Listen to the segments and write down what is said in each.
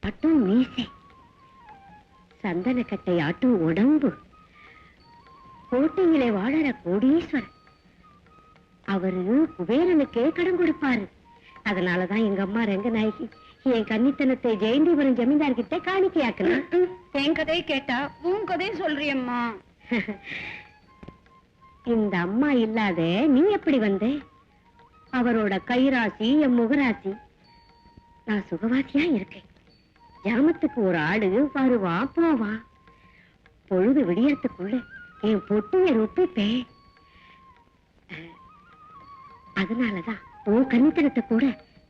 ஆட்டும் மீசை, சந்தனக்கட்டை ஆட்டும் உடம்பு, கோட்டையிலே வாழற கோடீஸ்வரர். அவரு குபேரனுக்கே கடன் கொடுப்பாரு. அதனாலதான் எங்க அம்மா ரங்கநாயகி என் கன்னித்தனத்தை ஜெயந்திபுரம் ஜமீன்தார் கிட்ட காணிக்கையாக்குனா. என் கதையை கேட்டா உன் கதையும் சொல்றியம்மா. இந்த அம்மா இல்லாத நீ எப்படி வந்த? அவரோட கைராசி என் முகராசி. நான் சுகவாசியா இருக்கேன். கிராமத்துக்கு ஒரு ஆடு வருவா போவா. பொழுது விடியறதுக்குள்ள என் பொட்டிய ரொப்பிப்பேன். அதனாலதான் உன் கன்னித்தனத்தை கூட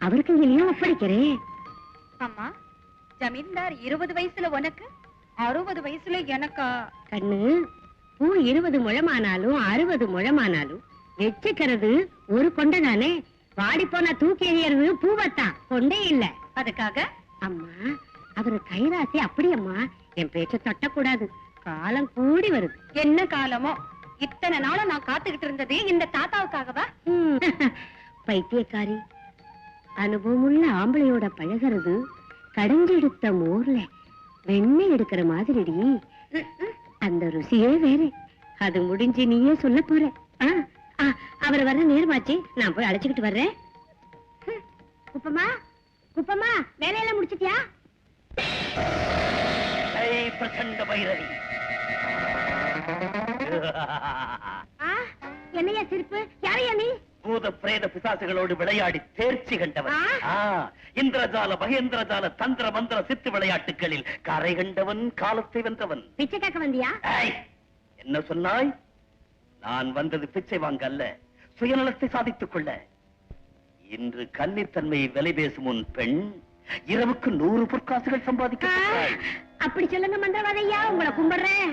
அவருக்கு இல்லையா ஒப்படைக்கிறேன். அம்மா, ஜமீன்தார் 20 வயசுல உனக்கு, 60 வயசுல எனக்கா? கண்ணு, பூ 20 முழமானாலும் 60 முழமானாலும் வச்சுக்கிறது ஒரு கொண்டைதானே. வாடி போனா தூக்கி எறியறது பூவத்தான், கொண்டே இல்ல. அதுக்காக அம்மா, அவரு கைராசி அப்படி அம்மா. என் பேச்ச தட்டக்கூடாது. காலம் கூடி வருது. என்ன காலமோ? இத்தனை நாளும் நான் காத்துக்கிட்டு இருந்தது இந்த தாத்தாவுக்காகவா? பைத்தியக்காரி, அனுபவமுள்ள ஆம்பளையோட பழகிறது கடைஞ்செடுத்த மோர்ல வெண்ணெய் எடுக்கிற மாதிரிடி. அந்த ருசியே வேற. அது முடிஞ்சு நீயே சொல்ல போற. அவர் வர நேரமாச்சு, நான் போய் அழைச்சுக்கிட்டு வர்றேன். குப்பமா, குப்பமா, வேலையெல்லாம் முடிச்சிட்டியா? பிரசண்ட பைரவி, என்னையா சிரிப்பு? யாரையா நீ? பூத பிரேத பிசாசுகளோடு விளையாடி தேர்ச்சி கண்டவன். இந்திரஜால மகேந்திரஜால தந்திர மந்திர சித்து விளையாட்டுகளில் கரை கண்டவன், காலத்தை வென்றவன். பிச்சை கேட்க வந்தியா? என்ன சொன்னாய்? நான் வந்தது பிச்சை வாங்க அல்ல, சுயநலத்தை சாதித்துக் கொள்ள. இன்று கன்னித்தன்மையை விலை பேசும் உன் பெண் இரவுக்கு 100 பொற்காசுகள் சம்பாதிக்க. அப்படி சொல்லுங்க மந்திரவாதையா, உங்களை கும்பிடுறேன்.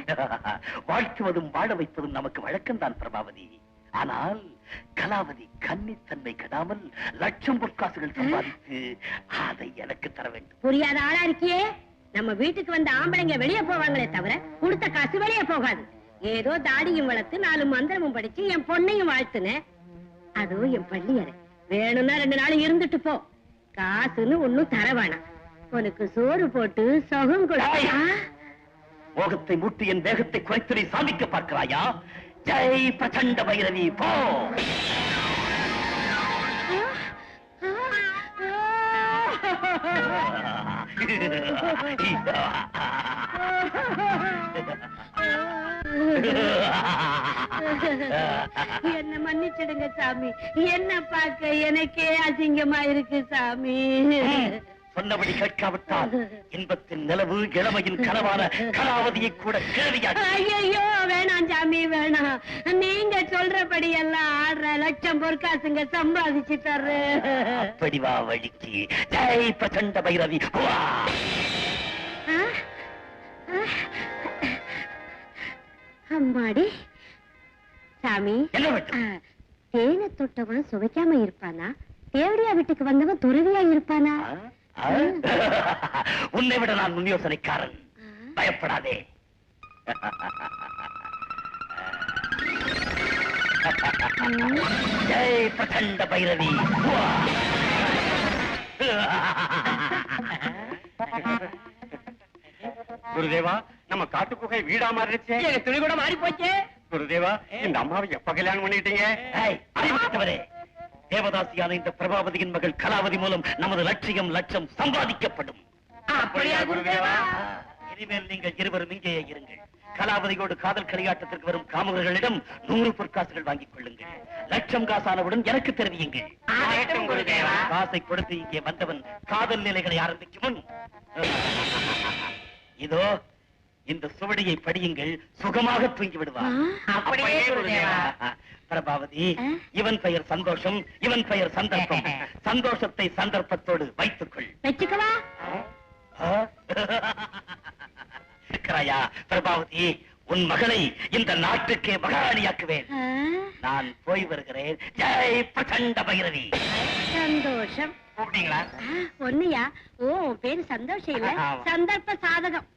வாழ்த்துவதும் வாழ வைப்பதும் நமக்கு வழக்கம்தான் பிரபாவதி. ஆனால் கலாவதி கன்னித்தன்மை கெடாமல் லட்சம் பொற்காசுகள் சம்பாதித்து அதை எனக்கு தர வேண்டும். புரியாத ஆளா இருக்கியே. நம்ம வீட்டுக்கு வந்த ஆம்பளைங்க வெளியே போவாங்களே தவிர கொடுத்த காசு வெளியே போகாது. ஏதோ தாடியும் வளர்த்து 4 மந்திரமும் படிச்சு என் பொண்ணையும் வாழ்த்துனேன். அதுவும் என் பள்ளியறை. வேணும்னா 2 நாள் இருந்துட்டு போ. காசுன்னு ஒண்ணும் தர வேணாம். உனக்கு சோறு போட்டு சொகம் கொடு. மோகத்தை மூட்டி என் வேகத்தை குறைத்து நீ சாதிக்க பார்க்கிறாயா? ஜெய் பிரச்சண்ட பைரவி, போ. என்ன மன்னிச்சிடுங்க சாமி. என்ன பார்க்க எனக்கே அசிங்கமா இருக்கு சாமி. சொன்னபடி கேட்காவிட்டால் இன்பத்தின் நிலவு இளமையின் கனவான கலாவதியை கூட கேள்வியாக. ஐயோ வேணாம் சாமி, வேணாம். நீங்க சொல்றபடி எல்லாம் 6 லட்சம் பொற்காசுங்க சம்பாதிச்சு தர்ற. அப்படி வா வழிக்கு. ஜெய் பிரச்சண்ட பைரவி, வா. அம்மாடி சாமி, என்ன வேண்டும்? தேனை தொட்டவன் சுவைக்காம இருப்பானா? தேவடியா வீட்டுக்கு வந்தவன் துறவியா இருப்பானா? உன்னை விட நான் முன் யோசனைக்காரன். பயப்படாதே. ஜெய் பிரச்சண்ட பைரவி, வா. குருதேவா, நம்ம காட்டு குகை வீடா மாறிடுச்சு. துணி கூட மாறி போச்சு. குருதேவா, இந்த அம்மாவை எப்ப கல்யாணம் பண்ணிட்டீங்க? அறிவித்தவரே, தேவதாசியான இந்த பிரபாவதியின் மகள் கலாவதி மூலம் நமது லட்சம் சம்பாதிக்கப்படும். அப்படியா குருதேவா? இனிமேல் நீங்கள் இருவரும் இங்கேயே இருங்கள். கலாவதியோடு காதல் களியாட்டத்திற்கு வரும் காமகர்களிடம் 100 பொற்காசுகள் வாங்கிக் கொள்ளுங்கள். லட்சம் காசானவுடன் எனக்கு தெரிவியுங்கள். காசை கொடுத்து இங்கே வந்தவன் காதல் நிலைகளை ஆரம்பிக்கும் முன் இதோ இந்த சுவடியை படியுங்கள். சுகமாக தூங்கி விடுவார். அப்படியே குருதேவா. பிரபாவதி, இவன் பெயர் சந்தோஷம், இவன் பெயர் சந்தர்ப்பம். சந்தோஷத்தை சந்தர்ப்பத்தோடு வைத்துக்கொள். வச்சுக்கவா? இருக்கிறாயா பிரபாவதி? உன் மகளை இந்த நாட்டுக்கே மகாராணியாக்குவேன். நான் போய் வருகிறேன். ஜெய் பிரச்சண்ட பைரவி. சந்தோஷம். கூப்பிட்டீங்களா? ஒண்ணுயா? ஓ, பேரு சந்தோஷம் இல்ல, சந்தர்ப்ப சாதகம்.